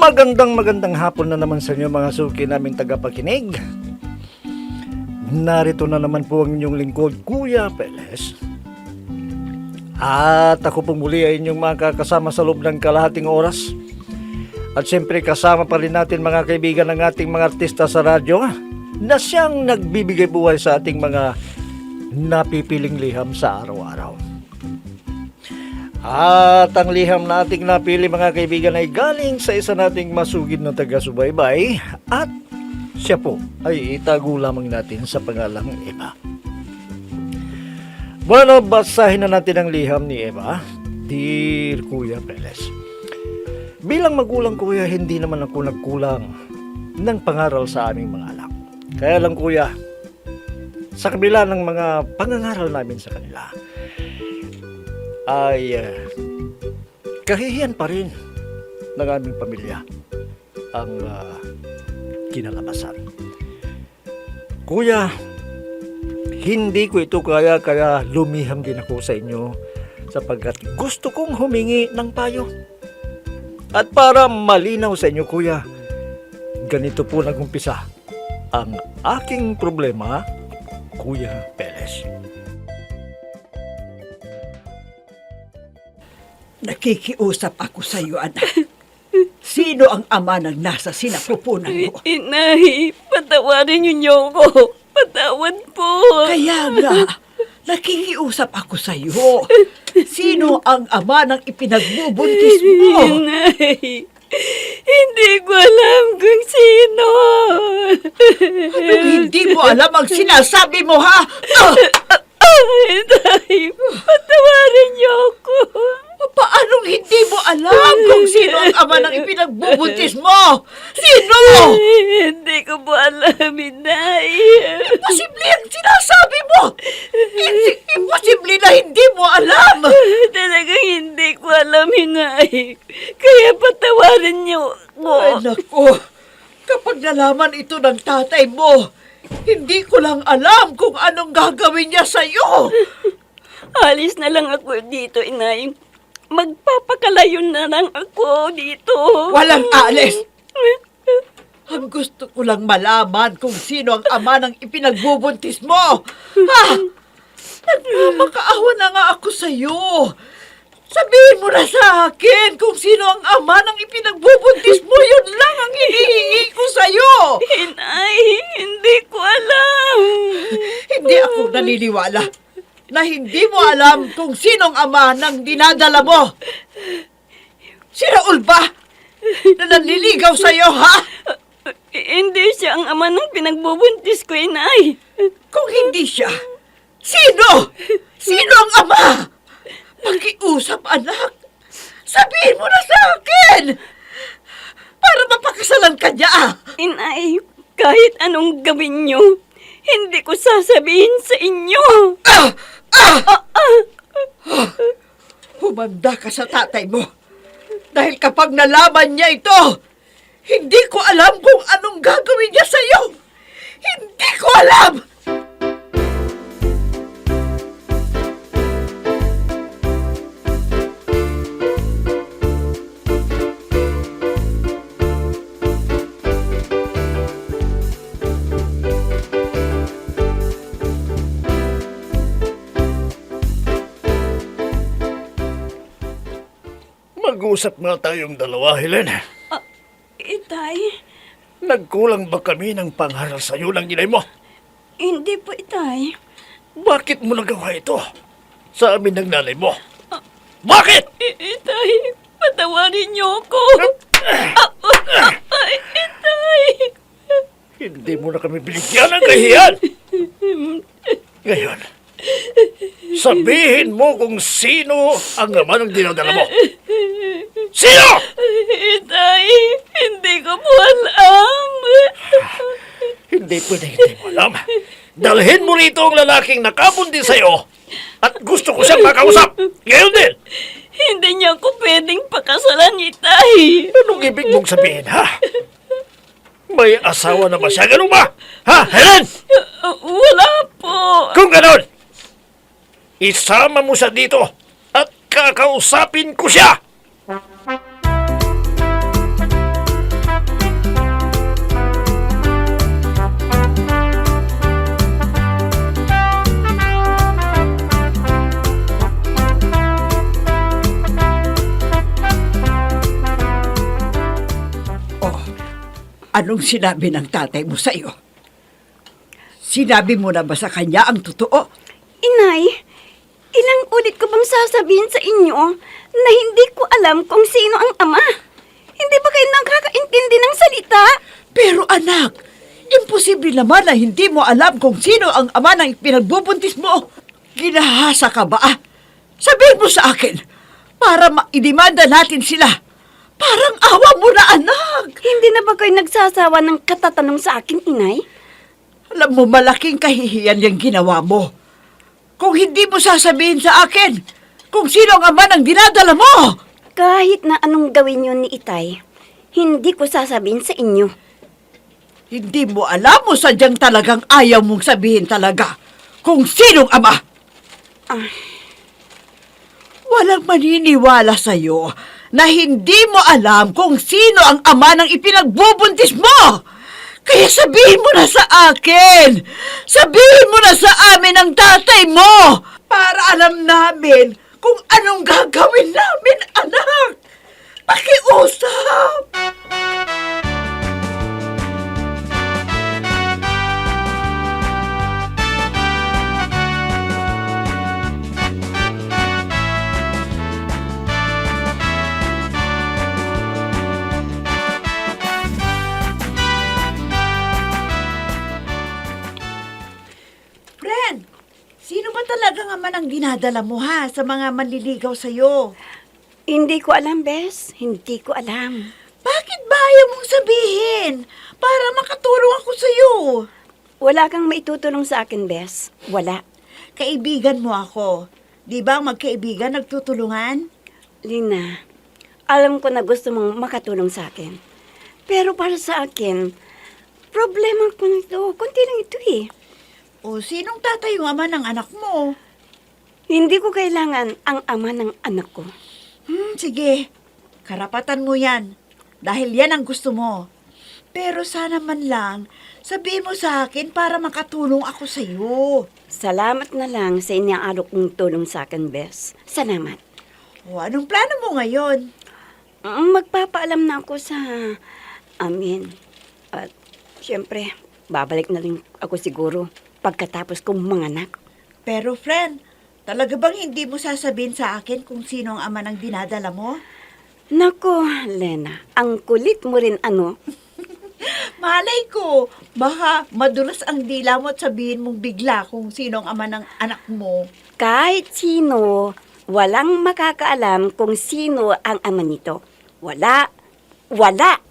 Magandang hapon na naman sa inyo mga suki naming tagapakinig. Narito na naman po ang inyong lingkod, Kuya Peles. At ako po muli ay inyong makakasama sa loob ng kalahating oras. At siyempre kasama pa rin natin mga kaibigan ng ating mga artista sa radyo na siyang nagbibigay buhay sa ating mga napipiling liham sa araw-araw. At ang liham na ating napili mga kaibigan ay galing sa isa nating masugid na taga-subaybay at siya po ay itago lamang natin sa pangalang Eva. Bueno, basahin na natin ang liham ni Eva. Dear Kuya Peles, bilang magulang kuya, hindi naman ako nagkulang ng pangaral sa aming mga anak. Kaya lang kuya, sa kabila ng mga pangangaral namin sa kanila, ay kahihiyan pa rin ng aming pamilya ang kinalabasan. Kuya, hindi ko ito kaya lumiham din ako sa inyo sapagkat gusto kong humingi ng payo. At para malinaw sa inyo kuya, ganito po nagumpisa ang aking problema, Kuya Peles. Nakikiusap ako sa iyo, anak. Sino ang ama ng nasa sinapupunan mo? Inay, patawarin niyo ko. Patawad po. Kaya nga, nakikiusap ako sa iyo. Sino ang ama ng ipinagbubuntis mo? Inay, hindi ko alam kung sino. Anong hindi mo alam ang sinasabi mo, ha? Inay, patawarin niyo ko. Paanong hindi mo alam kung sino ang ama ng ipinagbubuntis mo? Sino? Hindi ko po alam, Inay. Imposible ang sinasabi mo! Imposible na hindi mo alam! Talagang hindi ko alam, Inay. Kaya patawarin niyo ko. Ay, naku! Kapag nalaman ito ng tatay mo, hindi ko lang alam kung anong gagawin niya sa'yo! Alis na lang ako dito, Inay. Magpapakalayo na lang ako dito. Walang alis! Ang gusto ko lang malaman kung sino ang ama ng ipinagbubuntis mo! Ha? Nagmamakaawa na nga ako sa'yo! Sabihin mo na sa akin kung sino ang ama ng ipinagbubuntis mo. Yun lang ang hinihingi ko sa'yo. Inay, hindi ko alam. Hindi ako naniniwala na hindi mo alam kung sinong ama ng dinadala mo. Si Raul ba? Na nanliligaw sa'yo, ha? Hindi siya ang ama ng pinagbubuntis ko, Inay. Kung hindi siya, sino? Sino ang ama? Pakiusap, anak. Sabihin mo na sa akin. Para mapakasalan ka niya. Inay, kahit anong gawin niyo, hindi ko sasabihin sa inyo. Humanda ka sa tatay mo. Dahil kapag nalaman niya ito, hindi ko alam kung anong gagawin niya sa'yo. Hindi ko alam! Mag-usap nga tayong dalawa, Helen. Itay, Nagkulang ba kami ng pangaral sa iyo ng inay mo? hindi po, Itay. Bakit mo nagawa ito sa amin ng nanay mo? Bakit? Itay, patawarin niyo ako. Itay. Hindi mo na kami binigyan ng kahiyan. Ngayon, sabihin mo kung sino ang ama ng dinadala mo. Sino? Itay, hindi ko po alam. Hindi pwede hindi mo alam. Dalhin mo rito ang lalaking nakabundi sa'yo at gusto ko siyang makausap. Ngayon din. Hindi niya ako pwedeng pakasalan, Itay. Anong ibig mong sabihin, ha? May asawa na ba siya? Ganun ba? Ha, Helen? Wala po. Kung ganun, isama mo siya dito at kakausapin ko siya. Anong sinabi ng tatay mo sa iyo? Sinabi mo na ba sa kanya ang totoo? Inay, ilang ulit ko bang sasabihin sa inyo na hindi ko alam kung sino ang ama? Hindi ba kayo nakakaintindi ng salita? Pero anak, imposible naman na hindi mo alam kung sino ang ama ng pinagbubuntis mo. Ginahasa ka ba? Sabihin mo sa akin para maidimanda natin sila. Parang awa mo na, anak. Hindi na ba kayo nagsasawa ng katatanong sa akin, Inay? Alam mo, malaking kahihiyan yung ginawa mo. Kung hindi mo sasabihin sa akin kung sino ang ama ng dinadala mo. Kahit na anong gawin yun ni Itay, hindi ko sasabihin sa inyo. Hindi mo alam mo sadyang talagang ayaw mong sabihin talaga kung sinong ama. Walang maniniwala sa'yo na hindi mo alam kung sino ang ama ng ipinagbubuntis mo. Kaya sabihin mo na sa akin. Sabihin mo na sa amin ang tatay mo para alam namin kung anong gagawin namin, anak. Pakiusap. Friend, sino ba talagang ama ng dinadala mo ha sa mga manliligaw sa'yo? Hindi ko alam, Bes. Hindi ko alam. Bakit ba ayaw mong sabihin? Para makatulong ako sa'yo. Wala kang maitutulong sa akin, Bes. Wala. Kaibigan mo ako. Di ba ang magkaibigan nagtutulungan? Lina, alam ko na gusto mong makatulong sa akin. Pero para sa akin, problema ko nito. Kunti lang ito eh. O sinong tatay yung ama ng anak mo? Hindi ko kailangan ang ama ng anak ko. Sige. Karapatan mo yan. Dahil yan ang gusto mo. Pero sana man lang, sabihin mo sa akin para makatulong ako sa'yo. Salamat na lang sa iniaalok mong tulong sa akin, Bes. Salamat. O anong plano mo ngayon? Magpapaalam na ako sa amin. At siyempre, babalik na rin ako siguro pagkatapos kong manganak. Pero friend, talaga bang hindi mo sasabihin sa akin kung sino ang ama ng dinadala mo? Nako, Lena, ang kulit mo rin ano. Malay ko, baka madulas ang dila mo at sabihin mong bigla kung sino ang ama ng anak mo. Kahit sino, walang makakaalam kung sino ang ama nito. Wala. Wala.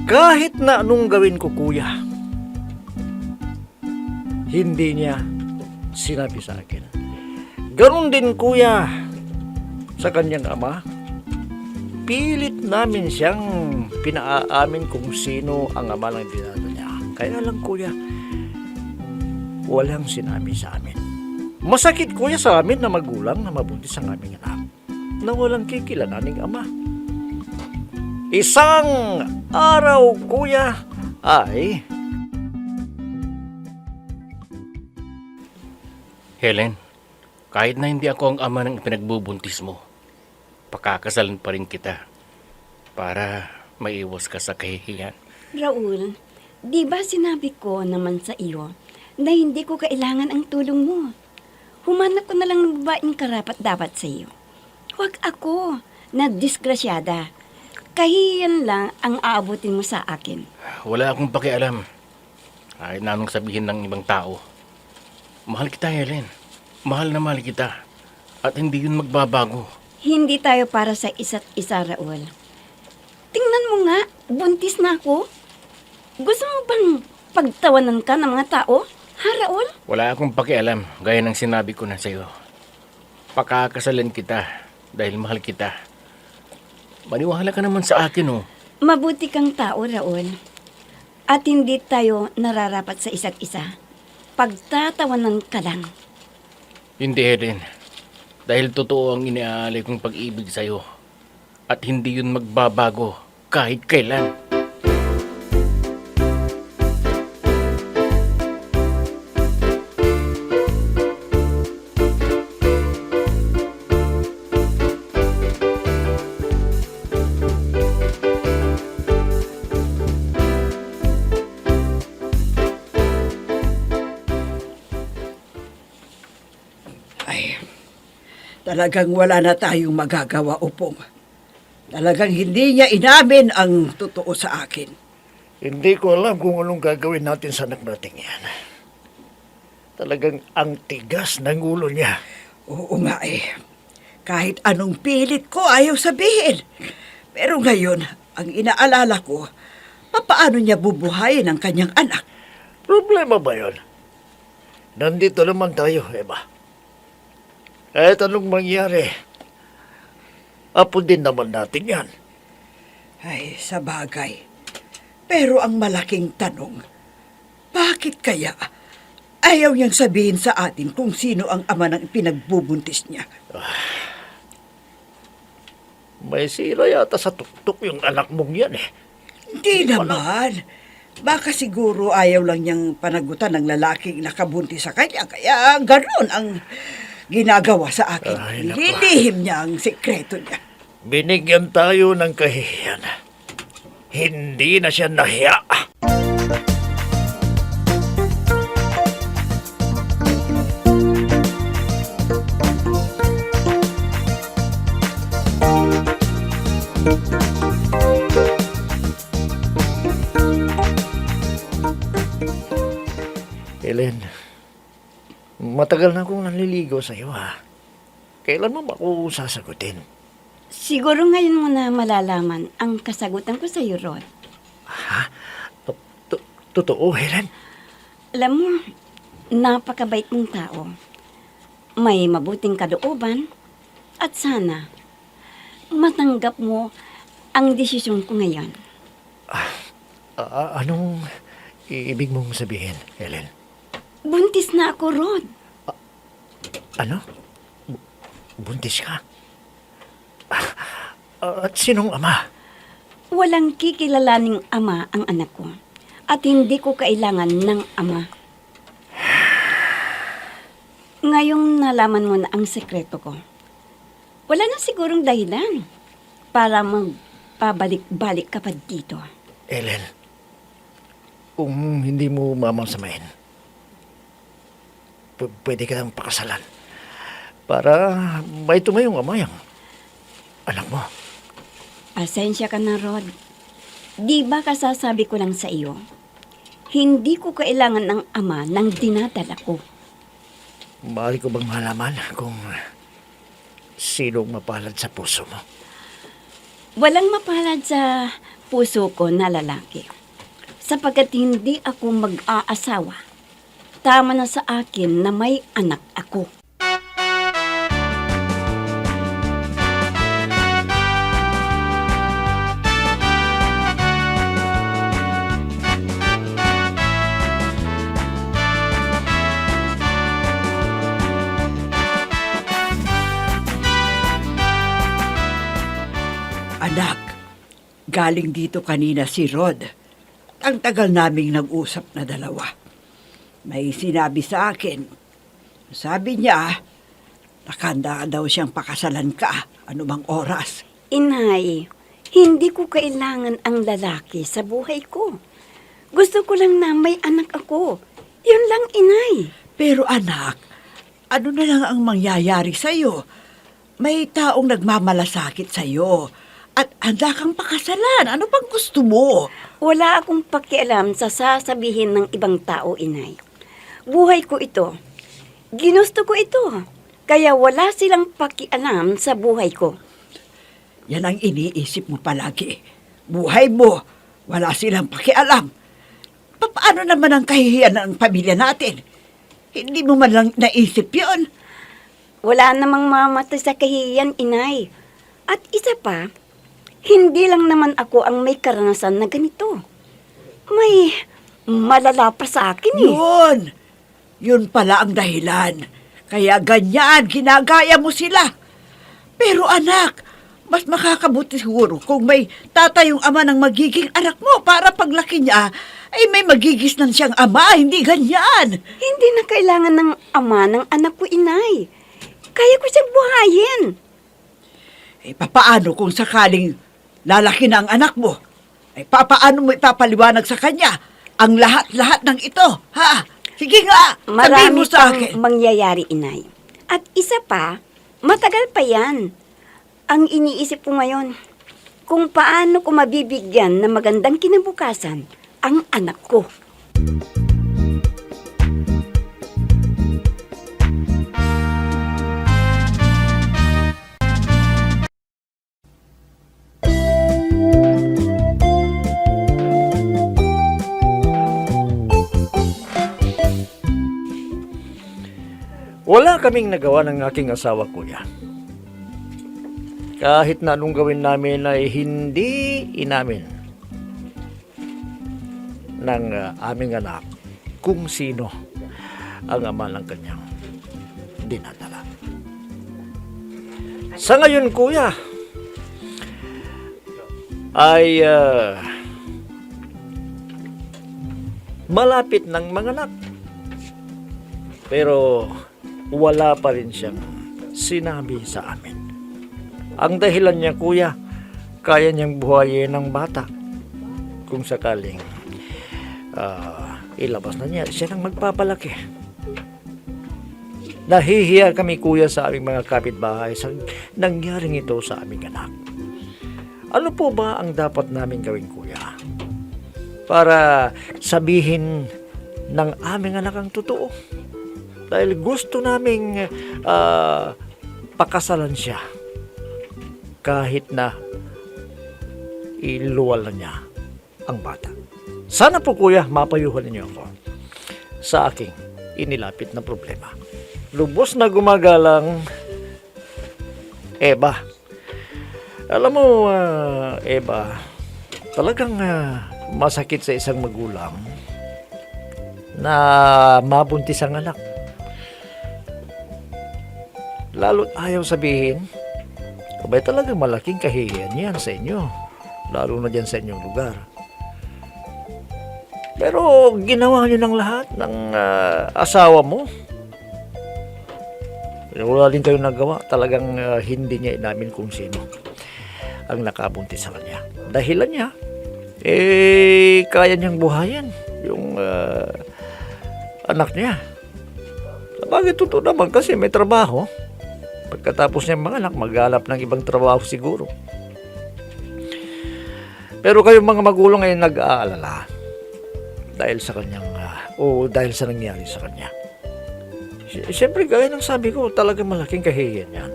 Kahit na anong gawin ko, kuya, hindi niya sinabi sa akin. Ganon din, kuya, sa kanyang ama. Pilit namin siyang pinaamin kung sino ang ama ng dinadala niya. Kaya lang, kuya, walang sinabi sa amin. Masakit, kuya, sa amin na magulang na mabuntis ang aming anak na walang kikilalaning ama. Isang araw, kuya, ay... Helen, kahit na hindi ako ang ama ng pinagbubuntis mo, pakakasalan pa rin kita para maiwas ka sa kahihiyan. Raul, di ba sinabi ko naman sa iyo na hindi ko kailangan ang tulong mo? Humanap ko na lang ng babaeng karapat-dapat sa iyo. Huwag ako na disgrasyada. Kahiyan lang ang aabutin mo sa akin. Wala akong pakialam. Kahit na anong sabihin ng ibang tao. Mahal kita, Helen. Mahal na mahal kita. At hindi yun magbabago. Hindi tayo para sa isa't isa, Raul. Tingnan mo nga, buntis na ako. Gusto mo bang pagtawanan ka ng mga tao? Ha, Raul? Wala akong pakialam, gaya ng sinabi ko na sa'yo. Pakakasalan kita dahil mahal kita. Maniwala ka naman sa akin, oh. Mabuti kang tao, Raul. At hindi tayo nararapat sa isa't isa. Pagtatawanan ka lang. Hindi, Eden. Dahil totoo ang iniaalay kong pag-ibig sa'yo. At hindi yun magbabago kahit kailan. Ay, talagang wala na tayong magagawa, Upong. Talagang hindi niya inamin ang totoo sa akin. Hindi ko alam kung anong gagawin natin sa anak natin yan. Talagang ang tigas ng ulo niya. Oo nga eh. Kahit anong pilit ko, ayaw sabihin. Pero ngayon, ang inaalala ko, papaano niya bubuhayin ang kanyang anak? Problema ba yun? Nandito naman tayo, Eva. Kahit anong mangyari, apo din naman natin yan. Ay, sa bagay. Pero ang malaking tanong, bakit kaya ayaw niyang sabihin sa atin kung sino ang ama ng pinagbubuntis niya? May sira yata sa tuktok yung anak mong yan eh. Hindi naman. Baka siguro ayaw lang niyang panagutan ng lalaking nakabuntis sa kanya. Kaya gano'n ang ginagawa sa akin. Ay, naku. Nililihim niya ang sekreto niya. Binigyan tayo ng kahihiyan. Hindi na siya nahiya. Helen, matagal na akong nanliligaw sa iyo ha. Kailan mo ako sasagutin? Siguro ngayon mo na malalaman ang kasagutan ko sa iyo, Rod. Totoo, Helen? Alam mo, napakabait mong tao. May mabuting kalooban at sana matanggap mo ang desisyon ko ngayon. Anong ibig mong sabihin, Helen? Buntis na ako, Rod. Ano? Buntis ka? At sinong ama? Walang kikilalaning ama ang anak ko at hindi ko kailangan ng ama. Ngayong nalaman mo na ang sekreto ko, wala na sigurong dahilan para magpabalik-balik ka pa dito. Helen, kung hindi mo mamansamahin, pwede ka nang pakasalan para may tumayong ama yung anak mo. Pasensya ka na, Rod. Di ba kasasabi ko lang sa iyo, hindi ko kailangan ng ama ng dinadala ko. Maaari ko bang malaman kung sinong mapalad sa puso mo? Walang mapalad sa puso ko na lalaki. Sapagkat hindi ako mag-aasawa. Tama na sa akin na may anak ako. Anak, galing dito kanina si Rod. Ang tagal naming nag-usap na dalawa. May sinabi sa akin. Sabi niya, nakanda daw siyang pakasalan ka anumang oras. Inay, hindi ko kailangan ang lalaki sa buhay ko. Gusto ko lang na may anak ako. Yun lang, inay. Pero anak, ano na lang ang mangyayari sa'yo? May taong nagmamalasakit sa'yo at handa kang pakasalan. Ano bang gusto mo? Wala akong pakialam sa sasabihin ng ibang tao, inay. Buhay ko ito. Ginusto ko ito. Kaya wala silang pakialam sa buhay ko. Yan ang iniisip mo palagi. Buhay mo, wala silang pakialam. Paano naman ang kahihiyan ng pamilya natin? Hindi mo man lang naisip yun. Wala namang mamatay sa kahihiyan, inay. At isa pa, hindi lang naman ako ang may karanasan na ganito. May malala pa sa akin eh. Yun! Yun pala ang dahilan. Kaya ganyan, ginagaya mo sila. Pero anak, mas makakabuti siguro kung may tatayong ama ng magiging anak mo para paglaki niya, ay may magigisnan siyang ama, hindi ganyan. Hindi na kailangan ng ama ng anak ko, inay. Kaya ko siyang buhayin. Eh, papaano kung sakaling lalaki na ang anak mo? Eh, papaano mo ipapaliwanag sa kanya ang lahat-lahat ng ito, ha? Sige nga, sabihin Marami mo sa pang akin. mangyayari, inay. At isa pa, matagal pa yan. Ang iniisip ko ngayon, kung paano ko mabibigyan ng magandang kinabukasan ang anak ko. Wala kaming nagawa ng aking asawa, kuya. Kahit na anong gawin namin ay hindi inamin ng aming anak kung sino ang ama ng kanyang dinadala. Sa ngayon, kuya, ay malapit ng manganak. Pero wala pa rin siyang sinabi sa amin. Ang dahilan niya, kuya, kaya niyang buhayin ng bata. Kung sakaling ilabas na niya, siya nang magpapalaki. Nahihiya kami, kuya, sa aming mga kapitbahay sa nangyaring ito sa aming anak. Ano po ba ang dapat namin gawin, kuya? Para sabihin ng aming anak ang totoo. Dahil gusto naming pakasalan siya kahit na iluwal na niya ang bata. Sana po, kuya, mapayuhan ninyo ako sa aking inilapit na problema. Lubos na gumagalang Eva. Alam mo, Eva, talagang masakit sa isang magulang na mabuntis ang anak. Lalo't ayaw sabihin, abay talagang malaking kahihiyan yan sa inyo. Lalo na dyan sa inyong lugar. Pero ginawa nyo ng lahat ng asawa mo. Wala din kayong nagawa. Talagang hindi niya inamin kung sino ang nakabuntis sa kanya. Dahilan niya, kaya niyang buhayin yung anak niya. Sabagay, totoo naman kasi may trabaho. Pagkatapos niya mga anak, maghanap ng ibang trabaho siguro. Pero kayong mga magulang ay nag-aalala dahil sa kanyang, o dahil sa nangyari sa kanya. Siyempre, gaya ng sabi ko, talagang malaking kahihiyan yan.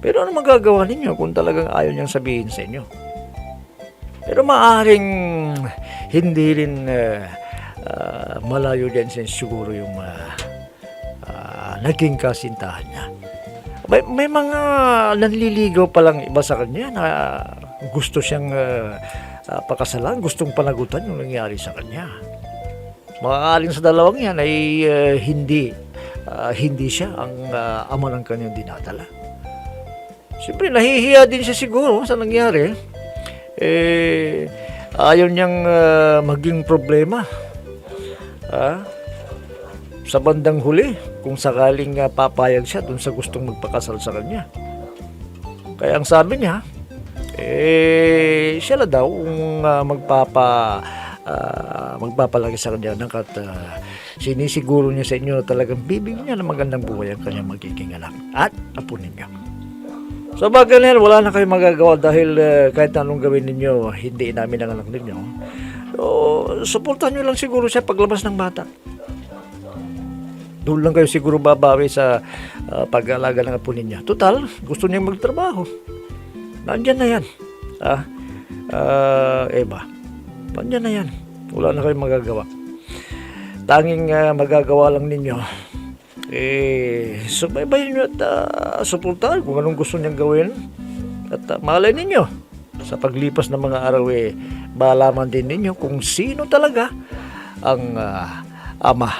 Pero ano magagawa ninyo kung talagang ayaw niyang sabihin sa inyo? Pero maaaring hindi rin malayo din siguro yung naging kasintahan niya. May mga nanliligaw palang iba sa kanya na gusto siyang pakasalan, gustong panagutan yung nangyari sa kanya. Maaaring sa dalawang yan ay hindi siya ang ama ng kanyang dinadala. Siyempre, nahihiya din siya siguro sa nangyari. Ayaw niyang maging problema. Sa bandang huli, kung sakaling papayag siya dun sa gustong magpakasal sa kanya. Kaya ang sabi niya, siya na daw kung magpapalaki sa kanya at sinisiguro niya sa inyo na talagang bibigyan niya ng magandang buhay ang kanyang magiging anak at apo ninyo. Sa bagay na yan, wala na kayong magagawa dahil kahit anong gawin ninyo, hindi namin ang anak ninyo. So, suportahan nyo lang siguro siya paglabas ng bata. Doon lang kayo siguro babawi sa pag-aalaga ng apo ninyo. Total, gusto niya magtrabaho. Nandyan na yan. Eva, nandyan na yan. Wala na kayong magagawa. Tanging magagawa lang ninyo, subaybayin nyo at suportahan kung anong gusto niyang gawin. At malay ninyo, sa paglipas ng mga araw, malaman din ninyo kung sino talaga ang ama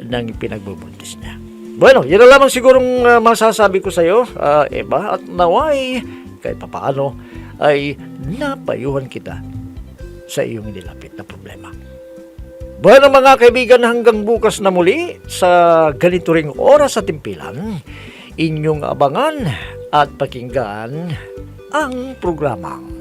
ng pinagbubuntis niya. Bueno, yun na lamang sigurong masasabi ko sa iyo, Eva, at naway kahit papaano ay napayuhan kita sa iyong nilapit na problema. Bueno mga kaibigan, hanggang bukas na muli sa ganito ring oras at timpilan, inyong abangan at pakinggan ang programang